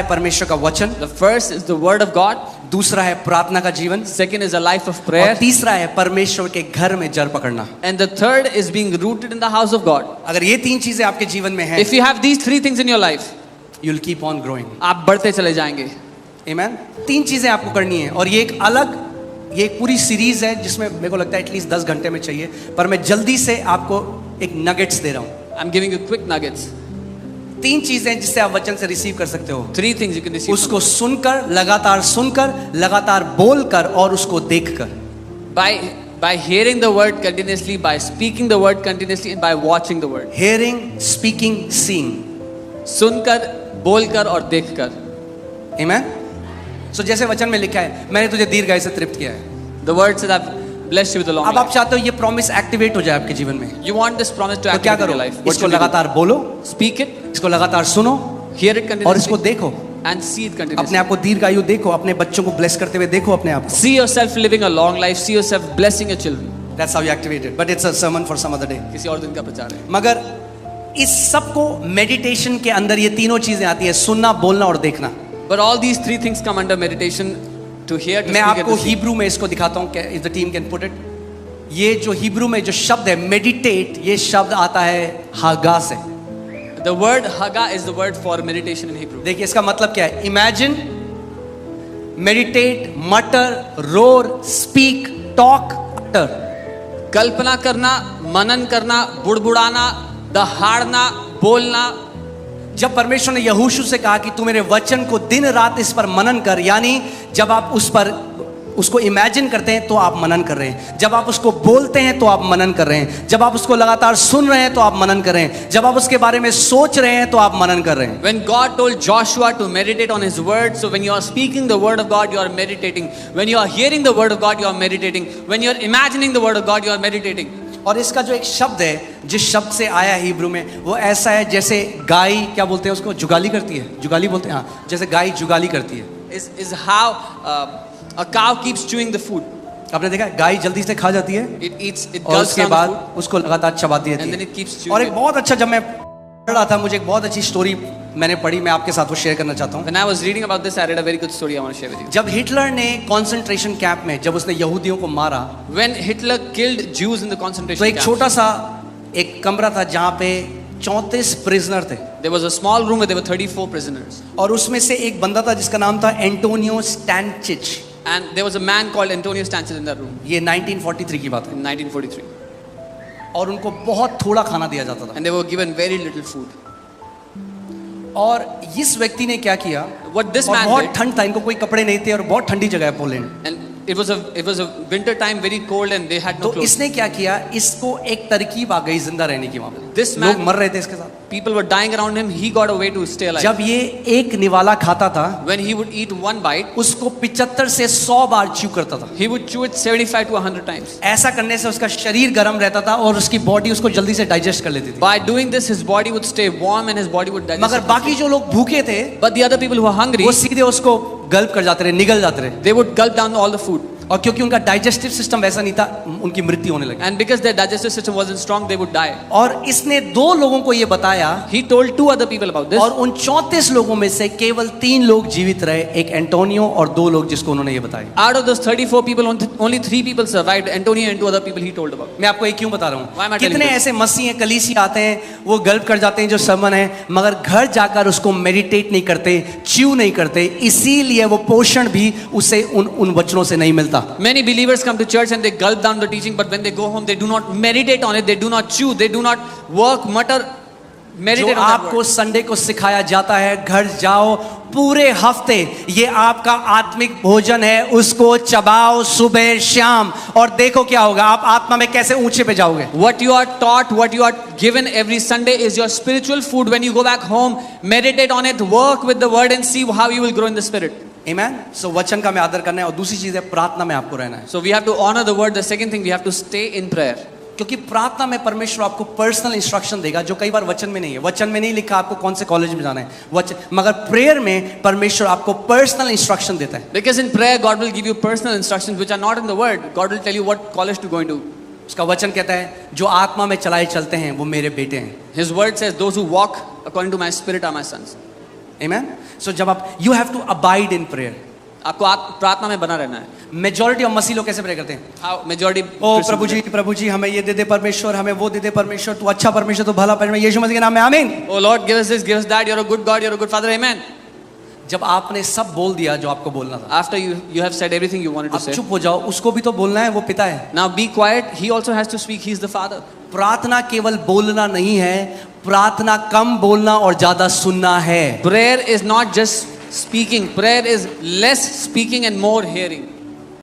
परमेश्वर का वचन, The first is the word of God. दूसरा है प्रार्थना का जीवन, Second is a life of और prayer. तीसरा है परमेश्वर के घर में जड़ पकड़ना। And the third is being rooted in the house of God. अगर ये तीन चीजें आपके जीवन में हैं, If you have these three things in your life, you'll keep on growing. आप बढ़ते चले जाएंगे. Amen? तीन चीजें आपको करनी है, और ये एक अलग, ये एक पूरी सीरीज है जिसमें मेरे को लगता है एटलीस्ट 10 घंटे में चाहिए, पर मैं जल्दी से आपको एक नगेट्स दे रहा हूँ। I'm giving you quick nuggets. तीन चीजें जिससे आप वचन से रिसीव कर सकते हो। Three things you can receive. उसको सुनकर, लगातार बोलकर और उसको देखकर। By hearing the word continuously, by speaking the word continuously, and by watching the word. Hearing, speaking, seeing. सुनकर, बोलकर और देखकर. Amen? So जैसे वचन में लिखा है, मैंने तुझे दीर्घायु से तृप्त किया है। The word said, I've blessed you with a long अब आप life. चाहते हो ये प्रॉमिस एक्टिवेट हो जाए आपके जीवन में, You want this promise to तो क्या activate in करो? your life. What इसको should you do? लगातार बोलो, Speak it, इसको लगातार सुनो, hear it और इसको continuously, देखो। and see it अपने continuously. आप को दीर्घायु देखो, अपने बच्चों को ब्लेस करते हुए देखो अपने आप को। See yourself living a long life. See yourself blessing your children. That's how you activate it. But it's a sermon for some other day. किसी और दिन का प्रचार है. मगर इस सब को मेडिटेशन के अंदर ये तीनों चीजें आती है, सुनना, बोलना और देखना। But all these three things come under meditation: to hear, to मैं speak, and आपको to see. हिब्रू में इसको दिखाता हूँ, if the team can put it. ये जो हिब्रू में जो शब्द है मेडिटेट, ये शब्द आता है हागा से। The word haga is the word for meditation in Hebrew. देखिए इसका मतलब क्या है? इमेजिन, मेडिटेट, मटर, रोर, स्पीक, टॉक, अटर। कल्पना करना, मनन करना, बुड़बुड़ाना, दहाड़ना, बोलना. जब परमेश्वर ने यहोशू से कहा कि तू मेरे वचन को दिन रात इस पर मनन कर, यानी जब आप उस पर उसको इमेजिन करते हैं तो आप मनन कर रहे हैं, जब आप उसको बोलते हैं तो आप मनन कर रहे हैं, जब आप उसको लगातार सुन रहे हैं तो आप मनन कर रहे हैं, जब आप उसके बारे में सोच रहे हैं तो आप मनन कर रहे हैं। When God told Joshua to meditate on his word, so when you are speaking the word of God, you are meditating. When you are hearing the word of God, you are meditating. When you are imagining the word of God, you are meditating. और इसका जो एक शब्द है, जिस शब्द से आया है हिब्रू में, वो ऐसा है जैसे गाय, क्या बोलते हैं उसको, जुगाली करती है, जुगाली बोलते हैं, हाँ, जैसे गाय जुगाली करती है। Is how a cow keeps chewing the food. आपने देखा है गाय जल्दी से खा जाती है, It और gulps उसके down the बाद food, उसको लगातार चबाती रहती and then है। it keeps chewing और एक it. बहुत अच्छा, जब मैं पढ़ रहा था, मुझे एक बहुत अच्छी स्टोरी मैंने पढ़ी, मैं आपके साथ वो शेयर करना चाहता हूँ। When I was reading about this, I read a very good story I want to share with you. जब हिटलर ने कॉन्सेंट्रेशन कैंप में, जब उसने यहूदियों को मारा, When Hitler killed Jews in the तो concentration एक camps, छोटा सा एक कमरा था जहाँ पे 34 प्रिजनर थे, there was a small room where there were 34 prisoners. और उसमें से एक बंदा था जिसका नाम था Antonio स्टैनचिच। And there was a man called Antonio Stanchel in that room ये 1943 की बात है, in 1943. और उनको बहुत थोड़ा खाना दिया जाता था। And they were given very little food. और इस व्यक्ति ने क्या किया, What this और man बहुत did, ठंड था, इनको कोई कपड़े नहीं थे, और बहुत ठंडी जगह है Poland, and it was a winter time, very cold, and they had no तो clothes. इसने क्या किया, इसको एक तरकीब आ गई जिंदा रहने की। वहां पे This man- लोग मर रहे थे इसके साथ। People were dying around him. He got a way to stay alive. जब ये एक निवाला खाता था, When he would eat one bite, उसको 75 से 100 बार च्यू करता था। he would chew it 75 to 100 times. ऐसा करने से उसका शरीर गर्म रहता था और उसकी बॉडी उसको जल्दी से डाइजेस्ट कर लेती थी। By doing this, his body would stay warm and his body would digest. मगर it. बाकी जो लोग भूखे थे, But the other people who were hungry, वो सीधे उसको गल्प कर जाते रहे, निगल जाते रहे, they would gulp down all the food. और क्योंकि उनका डाइजेस्टिव सिस्टम वैसा नहीं था, उनकी मृत्यु होने लगी। And because their digestive system wasn't strong, they would die. और इसने 2 लोगों को ये बताया, He told 2 other people about this. और उन 34 लोगों में से केवल 3 लोग जीवित रहे, एक एंटोनियो और 2 लोग जिसको उन्होंने ये बताया। Out of those 34 people, only 3 people survived. Antonio and 2 other people he told about. मैं आपको ये क्यों बता रहा Why am I हूँ, telling कितने this? ऐसे मसीह हैं, कलीसी आते हैं, वो गल्प कर जाते हैं जो सरमन है, मगर घर जाकर उसको मेडिटेट नहीं करते, च्यू नहीं करते, इसीलिए वो पोषण भी उसे उन वचनों से नहीं मिलता। Many believers come to church and they gulp down the teaching, but when they go home, they do not meditate on it, they do not chew, they do not work, mutter, जो meditate on that आपको word. Sunday को सिखाया जाता है, घर जाओ, पूरे हफ्ते ये आपका आत्मिक भोजन है, उसको चबाओ सुबह शाम, और देखो क्या होगा, आप आत्मा में कैसे ऊंचे पे जाओगे। What you are taught, what you are given every Sunday is your spiritual food. When you go back home, meditate on it, work with the word and see how you will grow in the spirit. Amen? So वचन का मैं आदर करना है, और दूसरी चीज है प्रार्थना में आपको रहना है, So we have to honor the word. The second thing, we have to stay in prayer. क्योंकि प्रार्थना में परमेश्वर आपको पर्सनल इंस्ट्रक्शन देगा जो कई बार वचन में नहीं है। वचन में नहीं लिखा आपको कौन से कॉलेज में जाना है, वचन, मगर प्रेयर में परमेश्वर आपको पर्सनल इंस्ट्रक्शन देता है। Because in prayer, God will give you personal instructions which are not in the word. God will tell you what college to go into. उसका वचन कहता है जो आत्मा में चलाए चलते हैं वो मेरे बेटे हैं। His word says, those who walk according to my spirit are my sons. Amen? So जब आप you have to abide in prayer. आपको प्रार्थना में बना रहना है. मेजॉरिटी ऑफ मसीह लोग कैसे प्रे करते हैं? How majority ओ प्रभु जी हमें ये दे दे परमेश्वर, हमें वो दे दे परमेश्वर, तू अच्छा परमेश्वर, तू भला परमेश्वर, यीशु मसीह के नाम में आमीन. Oh Lord, give us this, give us that. You're a good God, you're a good Father. Amen. जब आपने सब बोल दिया जो आपको बोलना था, After you have said everything you wanted to अब say, चुप हो जाओ. उसको भी तो बोलना है, वो पिता है. now be quiet. He also has to speak. He's the Father. प्रार्थना केवल बोलना नहीं है, प्रार्थना कम बोलना और ज्यादा सुनना है. Prayer is not just speaking. Prayer is less speaking and more hearing.